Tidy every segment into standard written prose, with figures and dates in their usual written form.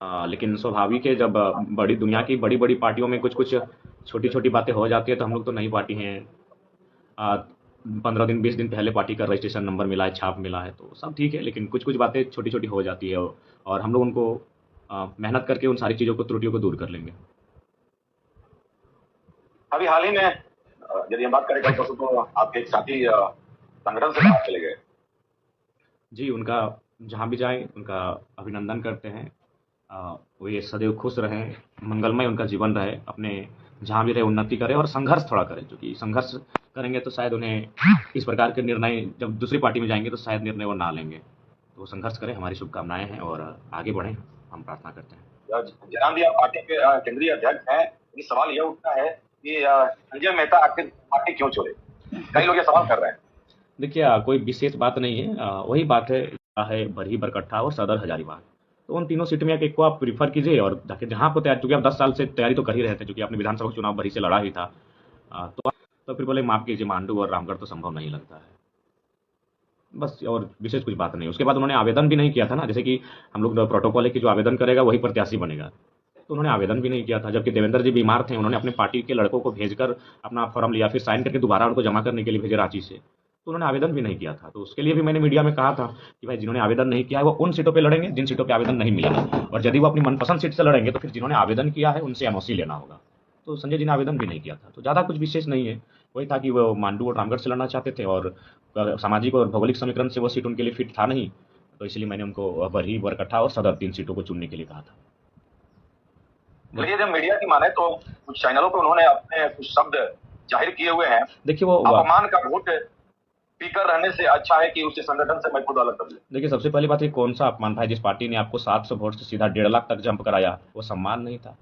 लेकिन स्वाभाविक है जब बड़ी दुनिया की बड़ी-बड़ी पार्टियों में कुछ-कुछ छोटी-छोटी बातें हो जाती है तो हम लोग तो नई पार्टी हैं। 15 दिन 20 दिन पहले पार्टी का रजिस्ट्रेशन नंबर मिला है, छाप मिला है तो सब ठीक है, लेकिन कुछ-कुछ बातें छोटी-छोटी हो जाती है और हम लोग उनको मेहनत करके उन सारी चीज़ों को त्रुटियों को दूर कर लेंगे। अभी हाल ही में यदि हम बात करें कल परसों तो आपके एक साथी संगठन से बाहर चले गए। जी, उनका जहाँ भी जाएँ उनका अभिनंदन करते हैं। वो ये सदैव खुश रहें, मंगलमय उनका जीवन रहे, अपने जहाँ भी रहे उन्नति करें और संघर्ष थोड़ा करें, क्योंकि संघर्ष करेंगे तो शायद उन्हें इस प्रकार के निर्णय जब दूसरी पार्टी में जाएँगे तो शायद निर्णय वो ना लेंगे। तो वो संघर्ष करें, हमारी शुभकामनाएँ हैं और आगे बढ़ें, हम प्रार्थना करते हैं। जनाब आप पार्टी के केंद्रीय अध्यक्ष हैं, ये सवाल यह उठता है कि संजय मेहता आखिर पार्टी क्यों छोड़े? कई लोग ये सवाल कर रहे हैं। देखिए कोई विशेष बात नहीं है, वही बात है बरही बरकट्ठा और सदर हजारीबाग। तो उन तीनों सीट में एक को आप प्रीफर कीजिए और जाके जहाँ पर तैयार, चूँकि आप 10 साल से तैयारी तो कर ही रहे थे, क्योंकि आपने विधानसभा का चुनाव बरही से लड़ा ही था। तो फिर बोले माफ़ कीजिए, मांडू और रामगढ़ तो संभव नहीं लगता है। बस और विशेष कुछ बात नहीं। उसके बाद उन्होंने आवेदन भी नहीं किया था ना, जैसे कि हम लोग प्रोटोकॉल है कि जो आवेदन करेगा वही प्रत्याशी बनेगा। तो उन्होंने आवेदन भी नहीं किया था, जबकि देवेंद्र जी बीमार थे, उन्होंने अपने पार्टी के लड़कों को भेजकर अपना फॉर्म लिया, फिर साइन करके दोबारा उनको जमा करने के लिए भेजे रांची से। तो उन्होंने आवेदन भी नहीं किया था, तो उसके लिए भी मैंने मीडिया में कहा था कि भाई जिन्होंने आवेदन नहीं किया है वो उन सीटों पे लड़ेंगे जिन सीटों पे आवेदन नहीं मिला है, और यदि वो अपनी मनपसंद सीट से लड़ेंगे तो फिर जिन्होंने आवेदन किया है उनसे एनओसी लेना होगा। तो संजय जी ने आवेदन भी नहीं किया था, तो ज़्यादा कुछ विशेष नहीं है। वही था कि वो मांडू और रामगढ़ से लड़ना चाहते थे और सामाजिक और भौगोलिक समीकरण से वो सीट उनके लिए फिट था नहीं, तो इसलिए मैंने उनको बरही बरकट्ठा और सदर 3 सीटों को चुनने के लिए कहा था। चलिए जब मीडिया की माने तो कुछ चैनलों पर उन्होंने अपने कुछ शब्द जाहिर किए हुए हैं। देखिए वो अपमान का वोट स्पीकर रहने से अच्छा है कि उसे संगठन से मैं खुद अलग कर लूं। देखिए सबसे पहली बात है, कौन सा अपमान भाई? जिस पार्टी ने आपको 700 वोट से सीधा 1.5 लाख तक जंप कराया वो सम्मान नहीं था?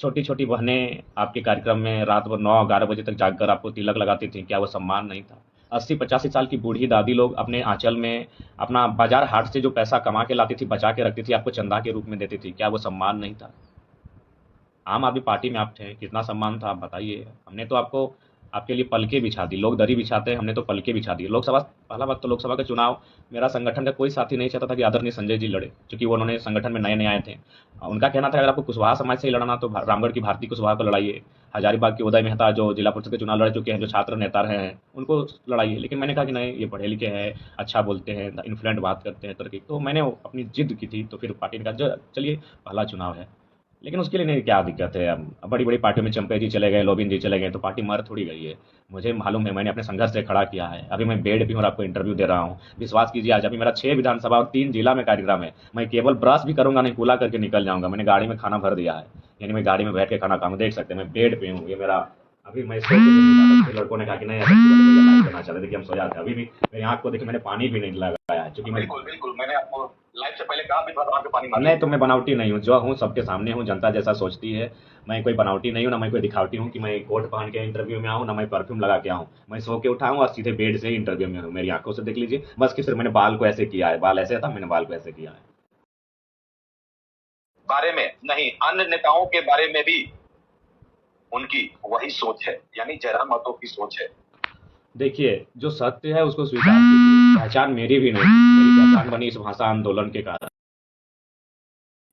छोटी छोटी बहनें आपके कार्यक्रम में रात भर 9-11 बजे तक जागकर आपको तिलक लगाती थी, क्या वो सम्मान नहीं था? 80-85 साल की बूढ़ी दादी लोग अपने आंचल में अपना बाजार हाट से जो पैसा कमा के लाती थी, बचा के रखती थी, आपको चंदा के रूप में देती थी, क्या वो सम्मान नहीं था? आम आदमी पार्टी में आप थे, कितना सम्मान था आप बताइए? हमने तो आपको आपके लिए पलके बिछा दी, लोग दरी बिछाते हैं, हमने तो पलके बिछा दी। लोकसभा, पहला बात तो लोकसभा का चुनाव मेरा संगठन का कोई साथी नहीं चाहता था कि आदरणीय संजय जी लड़े, क्योंकि वो उन्होंने संगठन में नए नए आए थे। उनका कहना था अगर आपको कुशवाहा समाज से ही लड़ना तो रामगढ़ की भारती कुशवाहा को लड़ाइए, हजारीबाग के उदय मेहता जो जिला परिषद के चुनाव लड़ चुके हैं, जो छात्र नेता रहे हैं, उनको लड़ाइए। लेकिन मैंने कहा कि नहीं, ये पढ़े लिखे हैं, अच्छा बोलते हैं, इन्फ्लुएंट बात करते हैं तरक्की, तो मैंने अपनी जिद की थी। तो फिर पार्टी ने कहा चलिए पहला चुनाव है, लेकिन उसके लिए नहीं, क्या दिक्कत है? अब बड़ी बड़ी पार्टियों में चंपे जी चले गए, लोबिन जी चले गए, तो पार्टी मर थोड़ी गई है। मुझे मालूम है, मैंने अपने संघर्ष से खड़ा किया है। अभी मैं बेड पे हूँ और आपको इंटरव्यू दे रहा हूँ, विश्वास कीजिए। आज अभी मेरा 6 विधानसभा और 3 जिला में कार्यक्रम है। मैं केवल ब्रश भी करूंगा नहीं, कूला करके निकल जाऊंगा। मैंने गाड़ी में खाना भर दिया है, यानी मैं गाड़ी में बैठ के खाना खाऊंगा। देख सकते हैं मैं बेड पे हूँ, ये मेरा अभी मैं सो के नहीं था, तो लड़कों ने कहा कि नहीं ऐसा नहीं करना चाहते, देखिए हम सो जाते हैं। अभी भी मेरी आँख को देखिए, मैंने पानी भी नहीं लगाया है, क्योंकि मैं बिल्कुल बिल्कुल मैंने आपको लाइव से पहले कहा भी था आपके पानी मार नहीं, तो मैं बनावटी नहीं हूँ, जो हूँ सबके सामने हूँ, जनता जैसा सोचती है। मैं कोई बनावटी नहीं हूँ, ना मैं कोई दिखावटी हूँ कि मैं कोट पहन के इंटरव्यू में आऊँ, ना मैं परफ्यूम लगा के आऊँ। मैं सो के उठा हूँ और सीधे बेड से ही इंटरव्यू में हूँ। मेरी आंखों से देख लीजिए, बस कि सिर्फ मैंने बाल को ऐसे किया है, बाल ऐसे था, मैंने बाल को ऐसे किया है। बारे में नहीं, अन्य नेताओं के बारे में भी उनकी वही सोच है, यानी जयराम महतो की सोच है। देखिए जो सत्य है उसको स्वीकार कीजिए। पहचान मेरी भी नहीं, मेरी पहचान बनी इस भाषा आंदोलन के कारण।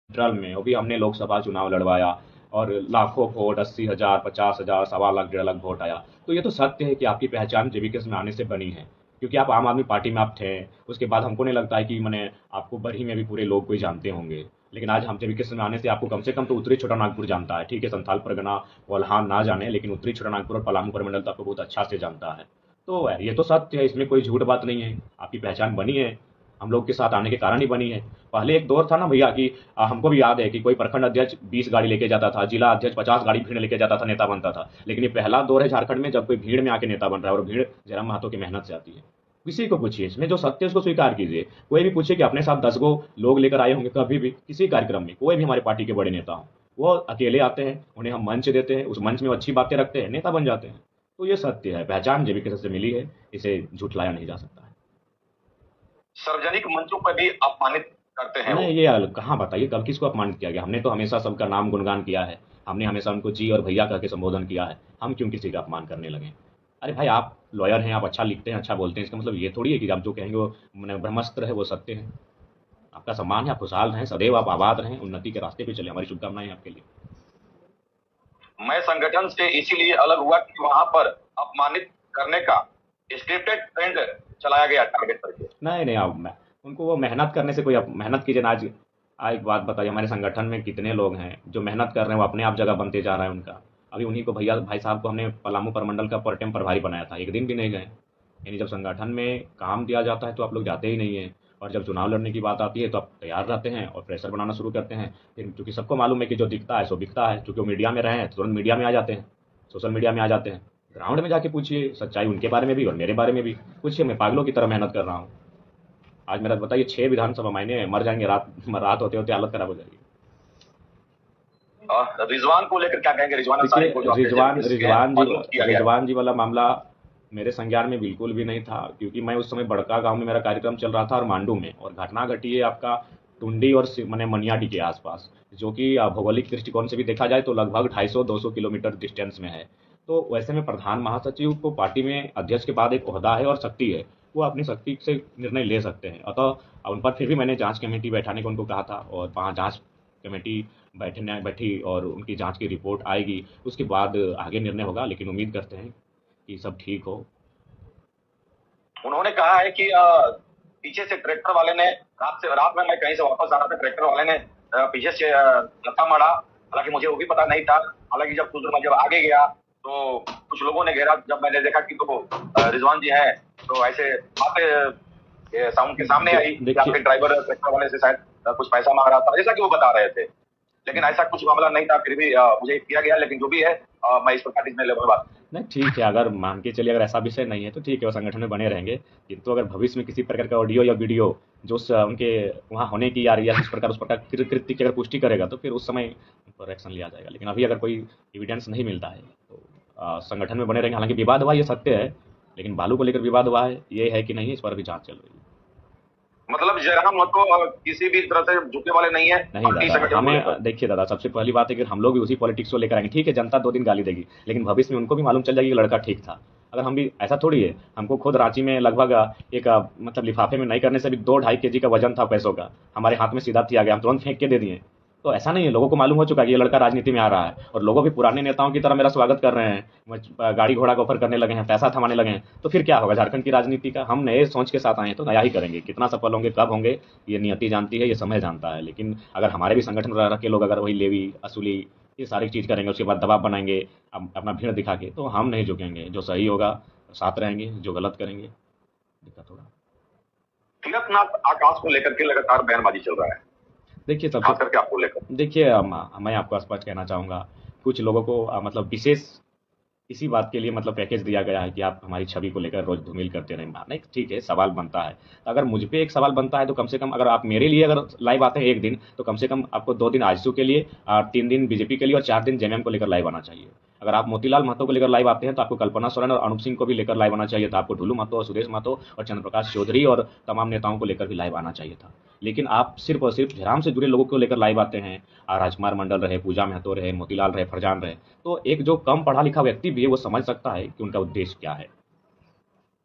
फेडरल में वो भी हमने लोकसभा चुनाव लड़वाया और लाखों वोट, 80,000, 50,000, 1.25 लाख, 1.5 लाख वोट आया। तो ये तो सत्य है कि आपकी पहचान जेवीकेस में आने से बनी है, क्योंकि आप आम आदमी पार्टी में आप थे। उसके बाद हमको नहीं लगता है कि मैंने आपको बरही में भी पूरे लोग कोई जानते होंगे, लेकिन आज हम जेवीकेस में आने से आपको कम से कम तो उत्तरी छोटा नागपुर जानता है। ठीक है, संथाल परगना कोल्हान ना जाने, लेकिन उत्तरी छोटा नागपुर और पलामू परिमंडल तो आपको बहुत अच्छा से जानता है। तो ये तो सत्य है, इसमें कोई झूठ बात नहीं है। आपकी पहचान बनी है, हम लोग के साथ आने के कारण ही बनी है। पहले एक दौर था ना भैया कि हमको भी याद है कि कोई प्रखंड अध्यक्ष 20 गाड़ी लेके जाता था, जिला अध्यक्ष 50 गाड़ी भीड़ लेके जाता था, नेता बनता था। लेकिन ये पहला दौर है झारखंड में जब कोई भीड़ में आके नेता बन रहा है, और भीड़ जयराम महतो की मेहनत से आती है। किसी को पूछिए, इसमें जो सत्य है उसको स्वीकार कीजिए। कोई भी पूछे कि अपने साथ 10 गो लोग लेकर आए होंगे कभी भी किसी कार्यक्रम में, कोई भी हमारे पार्टी के बड़े नेता हो, वो अकेले आते हैं, उन्हें हम मंच देते हैं, उस मंच में वो अच्छी बातें रखते हैं, नेता बन जाते हैं। तो ये सत्य है, पहचान जेबीके से मिली है, इसे झुठलाया नहीं जा सकता है। सार्वजनिक मंचों पर भी अपमानित करते हैं नहीं, ये कहाँ बताइए, कब किसको अपमानित किया गया? हमने तो हमेशा सबका नाम गुणगान किया है, हमने हमेशा उनको जी और भैया कह के संबोधन किया है। हम क्यों किसी का अपमान करने लगे? अरे भाई आप लॉयर हैं, आप अच्छा लिखते हैं, अच्छा बोलते हैं, इसका मतलब ये थोड़ी है कि आप जो कहेंगे वो मैंने ब्रह्मास्त्र है, वो सत्य है। आपका सम्मान है, आप खुशहाल रहें, सदैव आप आबाद रहें, उन्नति के रास्ते पे चले। हमारी शुभकामनाएं आपके लिए। मैं संगठन से इसीलिए अलग हुआ कि वहां पर अपमानित करने का स्क्रिप्टेड ट्रेंड चलाया गया टारगेट करके। नहीं नहीं, अब मैं उनको वो मेहनत करने से कोई मेहनत कीजिए ना। आज एक बात बताइए, हमारे संगठन में कितने लोग हैं जो मेहनत कर रहे हैं, वो अपने आप जगह बनते जा रहा है उनका। अभी उन्हीं को भैया भाई साहब को हमने पलामू प्रमंडल का प्रोटेम प्रभारी बनाया था, एक दिन भी नहीं गए। यानी जब संगठन में काम दिया जाता है तो आप लोग जाते ही नहीं हैं, और जब चुनाव लड़ने की बात आती है तो आप तैयार रहते हैं और प्रेशर बनाना शुरू करते हैं। फिर चूंकि सबको मालूम है कि जो दिखता है सो बिकता है, चूंकि वो मीडिया में रहे हैं तो तुरंत मीडिया में आ जाते हैं, सोशल मीडिया में आ जाते हैं। ग्राउंड में जाके पूछिए सच्चाई उनके बारे में भी और मेरे बारे में भी पूछिए। मैं पागलों की तरह मेहनत कर रहा हूँ। आज मेरा बताइए 6 विधानसभा महीने मर जाएंगे, रात होते होते हालत खराब हो जाएगी। रिजवान को लेकर क्या कहेंगे? रिजवान अंसारी को जो आपके रिजवान जी वाला मामला मेरे संज्ञान में बिल्कुल भी नहीं था, क्योंकि मैं उस समय बड़का गांव में मेरा कार्यक्रम चल रहा था और मांडू में, और घटना घटी है आपका टुंडी और मैंने मनियाटी के आसपास, जो कि भौगोलिक दृष्टिकोण से भी देखा जाए तो लगभग 250-200 किलोमीटर डिस्टेंस में है। तो वैसे में प्रधान महासचिव को पार्टी में अध्यक्ष के बाद एक ओहदा है और शक्ति है, वो अपनी शक्ति से निर्णय ले सकते हैं। अतः उन पर फिर भी मैंने जांच कमेटी बैठाने को उनको कहा था, और वहाँ जांच कमेटी बैठी और उनकी जांच की रिपोर्ट आएगी, उसके बाद आगे निर्णय होगा। लेकिन उम्मीद करते हैं कि सब ठीक हो। उन्होंने कहा है कि पीछे से ट्रैक्टर वाले ने रात में मैं कहीं से वापस आ रहा था, ट्रैक्टर वाले ने पीछे से धक्का मारा। हालांकि मुझे वो भी पता नहीं था। हालांकि जब कुछ देर में जब आगे गया तो कुछ लोगों ने घेरा, जब मैंने देखा कि तो रिजवान जी हैं, तो ऐसे बातें साउंड के सामने आई कि आपके ड्राइवर ट्रैक्टर वाले से शायद कुछ पैसा मांग रहा था, जैसा कि वो बता रहे थे। लेकिन ऐसा कुछ मामला नहीं था, फिर भी मुझे किया गया। लेकिन जो भी है मैं इस पर पार्टी में लेवल बात नहीं, ठीक है, अगर मान के चलिए अगर ऐसा विषय नहीं है तो ठीक है, वो संगठन में बने रहेंगे। किंतु अगर भविष्य में किसी प्रकार का ऑडियो या वीडियो जो उनके वहाँ होने की या उस प्रकार कृत्य की अगर पुष्टि करेगा तो फिर उस समय उन पर एक्शन लिया जाएगा। लेकिन अभी अगर कोई एविडेंस नहीं मिलता है तो संगठन में बने रहेंगे। हालांकि विवाद हुआ ये सत्य है, लेकिन बालू को लेकर विवाद हुआ है, ये है कि नहीं, इस पर भी जांच चल रही है। मतलब जयराम तो किसी भी तरह से झुकने वाले नहीं है। नहीं दादा, हमें देखिए दादा, सबसे पहली बात है कि हम लोग भी उसी पॉलिटिक्स को लेकर आएंगे। ठीक है, जनता 2 दिन गाली देगी, लेकिन भविष्य में उनको भी मालूम चल जाएगी कि लड़का ठीक था। अगर हम भी ऐसा थोड़ी है, हमको खुद रांची में लगभग एक मतलब लिफाफे में नहीं करने से भी 2-2.5 kg का वजन था पैसों का, हमारे हाथ में सीधा दिया गया, हम तुरंत फेंक के दे दिए। तो ऐसा नहीं है, लोगों को मालूम हो चुका है कि ये लड़का राजनीति में आ रहा है, और लोगों भी पुराने नेताओं की तरह मेरा स्वागत कर रहे हैं, गाड़ी घोड़ा का ऑफर करने लगे हैं, पैसा थमाने लगे हैं। तो फिर क्या होगा झारखंड की राजनीति का? हम नए सोच के साथ आए हैं तो नया ही करेंगे। कितना सफल होंगे, कब होंगे, ये नियति जानती है, ये समय जानता है। लेकिन अगर हमारे भी संगठन रह के लोग अगर वही लेवी असूली ये सारी चीज़ करेंगे, उसके बाद दबाव बनाएंगे अपना भीड़ दिखा के, तो हम नहीं झुकेंगे। जो सही होगा साथ रहेंगे, जो गलत करेंगे दिक्कत होगा। तीरथनाथ आकाश को लेकर के लगातार बयानबाजी चल रहा है। देखिए खास करके आपको लेकर, देखिए मैं आपको स्पष्ट कहना चाहूँगा, कुछ लोगों को मतलब विशेष इसी बात के लिए मतलब पैकेज दिया गया है कि आप हमारी छवि को लेकर रोज धूमिल करते रहें। नहीं, ठीक है, सवाल बनता है। तो अगर मुझ पे एक सवाल बनता है तो कम से कम अगर आप मेरे लिए अगर लाइव आते हैं एक दिन, तो कम से कम आपको 2 दिन आजसू के लिए, 3 दिन बीजेपी के लिए और 4 दिन जेएमएम को लेकर लाइव आना चाहिए। अगर आप मोतीलाल महतो को लेकर लाइव आते हैं तो आपको कल्पना सोरेन और अनूप सिंह को भी लेकर लाइव आना चाहिए था। आपको ढुलू महतो और सुदेश महतो और चंद्रप्रकाश चौधरी और तमाम नेताओं को लेकर भी लाइव आना चाहिए था। लेकिन आप सिर्फ और सिर्फ झेराम से जुड़े लोगों को लेकर लाइव आते हैं। राजकुमार मंडल रहे, पूजा महतो रहे, मोतीलाल रहे, फरजान रहे। तो एक जो कम पढ़ा लिखा व्यक्ति भी है वो समझ सकता है कि उनका उद्देश्य क्या है,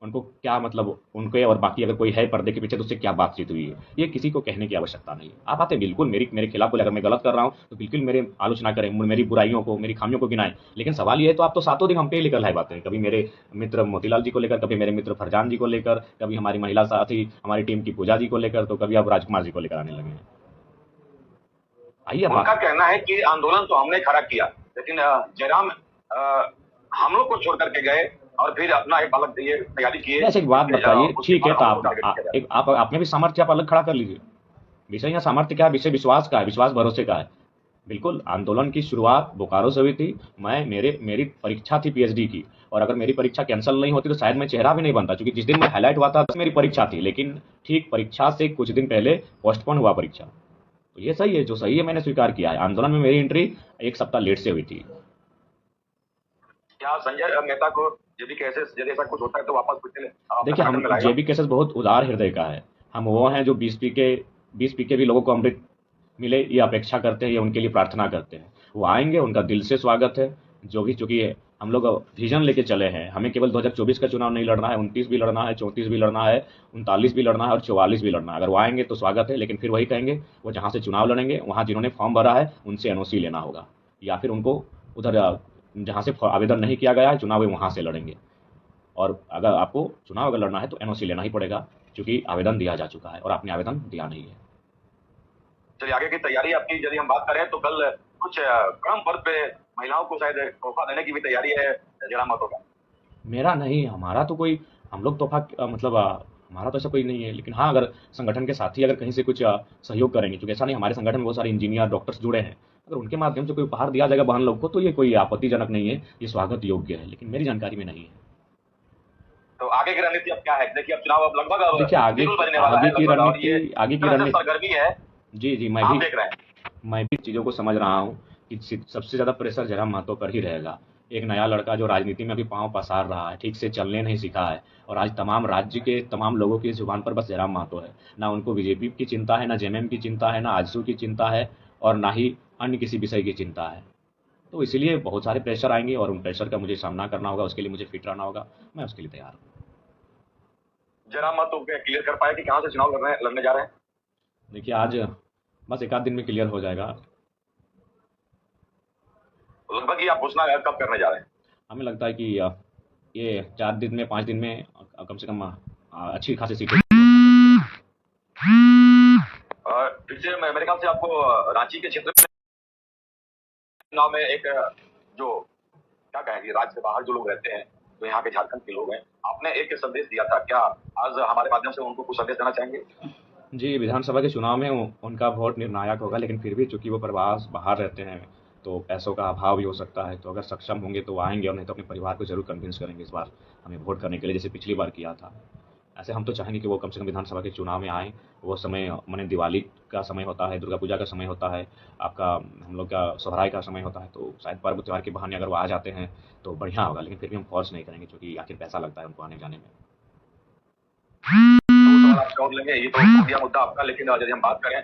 उनको क्या मतलब उनके और बाकी अगर कोई है पर्दे के पीछे तो उससे क्या बातचीत हुई है, ये किसी को कहने की आवश्यकता नहीं है। आप आते बिल्कुल मेरे खिलाफ बोले, अगर मैं गलत कर रहा हूँ तो बिल्कुल मेरे आलोचना करें, मेरी बुराइयों को, मेरी खामियों को गिनाएं। लेकिन सवाल ये है तो आप तो 7 दिन हम पे ही लेकर लाइव आते हैं, कभी मेरे मित्र मोतीलाल जी को लेकर, कभी मेरे मित्र फरजान जी को लेकर, कभी हमारी महिला साथी हमारी टीम की पूजा जी को लेकर, तो कभी अब राजकुमार जी को लेकर आने लगे हैं। आइए, उनका कहना है कि आंदोलन तो हमने खड़ा किया, लेकिन जयराम हम लोग को छोड़ करके गए और फिर अपना एक अलग तैयारी किए। अच्छा एक बात बताइए, ठीक है, तो आप में भी सामर्थ्य आप अलग खड़ा कर लीजिए। विषय यहाँ सामर्थ्य क्या है? विषय विश्वास का है, विश्वास भरोसे का है। बिल्कुल, आंदोलन की शुरुआत बोकारो से हुई थी। मेरी परीक्षा थी पीएचडी की, और अगर मेरी परीक्षा कैंसिल नहीं होती तो शायद मैं चेहरा भी नहीं बनता, क्योंकि जिस दिन मैं हाईलाइट हुआ था मेरी परीक्षा थी। लेकिन ठीक परीक्षा से कुछ दिन पहले पोस्टपोन हुआ परीक्षा। तो ये सही है, जो सही है मैंने स्वीकार किया है। आंदोलन में मेरी एंट्री 1 सप्ताह लेट से हुई थी। क्या संजय मेहता को जेबी केसेस यदि ऐसा कुछ होता है तो वापस देखिए, हम जेबी केसेस बहुत उदार हृदय का है। हम वो हैं जो 20 पीके भी लोगों को अमृत मिले ये अपेक्षा करते हैं, या उनके लिए प्रार्थना करते हैं। वो आएंगे, उनका दिल से स्वागत है। जो भी, चूंकि हम लोग विजन लेके चले हैं। हमें केवल 2024 का चुनाव नहीं लड़ना है, 29 भी लड़ना है, 34 भी लड़ना है, 39 भी लड़ना है और 44 भी लड़ना है। अगर वो आएंगे तो स्वागत है, लेकिन फिर वही कहेंगे, वो जहाँ से चुनाव लड़ेंगे वहाँ जिन्होंने फॉर्म भरा है उनसे एनओसी लेना होगा, या फिर उनको उधर जहाँ से आवेदन नहीं किया गया है चुनाव वहाँ से लड़ेंगे। और अगर आपको चुनाव अगर लड़ना है तो एनओसी लेना ही पड़ेगा, क्योंकि आवेदन दिया जा चुका है और आपने आवेदन दिया नहीं है। चलिए, आगे की तैयारी आपकी यदि हम बात करें तो कल कुछ कड़म पद पे महिलाओं को शायद तोहफा देने की भी तैयारी है जयराम महतो का। मेरा नहीं, हमारा तो कोई, हम लोग तोहफा मतलब हमारा तो ऐसा कोई नहीं है, लेकिन हाँ अगर संगठन के साथी अगर कहीं से कुछ सहयोग करेंगे, क्योंकि ऐसा नहीं, हमारे संगठन में बहुत सारे इंजीनियर डॉक्टर्स जुड़े हैं, अगर उनके माध्यम से कोई उपहार दिया जाएगा बहन लोग को तो ये कोई आपत्तिजनक नहीं है, ये स्वागत योग्य है, लेकिन मेरी जानकारी में नहीं है। तो आगे की रणनीति अब क्या है? देखिए, अब चुनाव अब लगभग अब देखिए आगे बिल्कुल बजने वाला है आगे की लगभग, और ये रणनीति आगे की तरह से रणनीति सरगर्मी है, जी जी, आप देख रहे हैं। मैं भी चीज़ों को समझ रहा हूँ कि सबसे ज़्यादा प्रेशर जयराम महतो पर ही रहेगा। एक नया लड़का जो राजनीति में अभी पाँव पसार रहा है, ठीक से चलने नहीं सीखा है, और आज तमाम राज्य के तमाम लोगों की जुबान पर बस जयराम महतो है। ना उनको बीजेपी की चिंता है, ना जेएमएम की चिंता है, ना आजसू की चिंता है, और ना ही अन्य किसी विषय की चिंता है। तो इसलिए बहुत सारे प्रेशर आएंगे और उन प्रेशर का मुझे सामना करना होगा, उसके लिए मुझे फिट रहना होगा, मैं उसके लिए तैयार हूँ। जयराम महतो क्लियर कर पाए कि कहाँ से चुनाव लड़ने जा रहे हैं? देखिए आज बस एक आध दिन में क्लियर हो जाएगा। लगभग ही आप घोषणा कब करने जा रहे हैं? हमें लगता है कि ये 4 दिन में 5 दिन में कम से कम अच्छी खासी सीटें। फिर से मेरे ख्याल से आपको रांची के क्षेत्र में चुनाव में एक जो क्या कहेंगे, राज्य से बाहर जो लोग रहते हैं, जो यहाँ के झारखंड के लोग हैं, आपने एक संदेश दिया था, क्या आज हमारे माध्यम से उनको कुछ संदेश देना चाहेंगे? जी, विधानसभा के चुनाव में उनका वोट निर्णायक होगा, लेकिन फिर भी चूंकि वो प्रवास बाहर रहते हैं तो पैसों का अभाव भी हो सकता है, तो अगर सक्षम होंगे तो वो आएंगे, और नहीं तो अपने परिवार को जरूर कन्विंस करेंगे इस बार हमें वोट करने के लिए, जैसे पिछली बार किया था। ऐसे हम तो चाहेंगे कि वो कम से कम विधानसभा के चुनाव में आएँ। वो समय माने दिवाली का समय होता है, दुर्गा पूजा का समय होता है, आपका हम लोग का सोहराय का समय होता है, तो शायद पर्व त्यौहार के बहाने अगर वो आ जाते हैं तो बढ़िया होगा, लेकिन फिर भी हम फोर्स नहीं करेंगे, क्योंकि आखिर पैसा लगता है उनको आने जाने में। तो सवाल आपसे और लेंगे, ये तो हो गया मुद्दा आपका, लेकिन यदि हम बात करें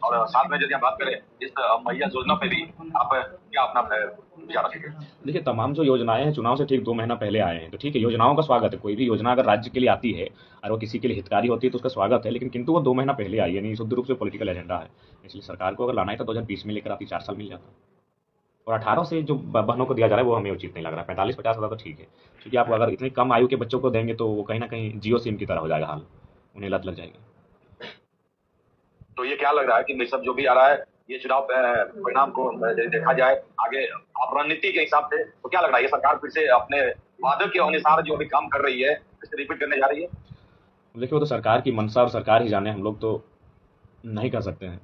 और साथ में यदि हम बात करें इस मैया योजना पे भी आप क्या अपना विचार रखेंगे? देखिए तमाम जो योजनाएं हैं चुनाव से ठीक 2 महीना पहले आए हैं, तो ठीक है, योजनाओं का स्वागत है। कोई भी योजना अगर राज्य के लिए आती है और वो किसी के लिए हितकारी होती है तो उसका स्वागत है, लेकिन किंतु वो 2 महीना पहले आई, यानी शुद्ध रूप से पॉलिटिकल एजेंडा है। इसलिए सरकार को अगर लाना है तो 2020 में लेकर आती, 4 साल मिल जाता। और 18 से जो बहनों को दिया जा रहा है वो हमें उचित नहीं लग रहा है। 45-50 हज़ार तो ठीक है, क्योंकि आप अगर इतनी कम आयु के बच्चों को देंगे तो वो कहीं ना कहीं जियो सिम की तरह हो जाएगा हाल, उन्हें लत लग जाएगी। तो ये क्या लग रहा है कि सब जो भी आ रहा है, ये चुनाव परिणाम को यदि देखा जाए आगे आप रणनीति के हिसाब से, तो क्या लग रहा है ये सरकार फिर से अपने वादे के अनुसार जो भी काम कर रही है इसे रिपीट करने जा रही है? देखिए वो तो सरकार की मंशा और सरकार ही जाने, हम लोग तो नहीं कर सकते हैं।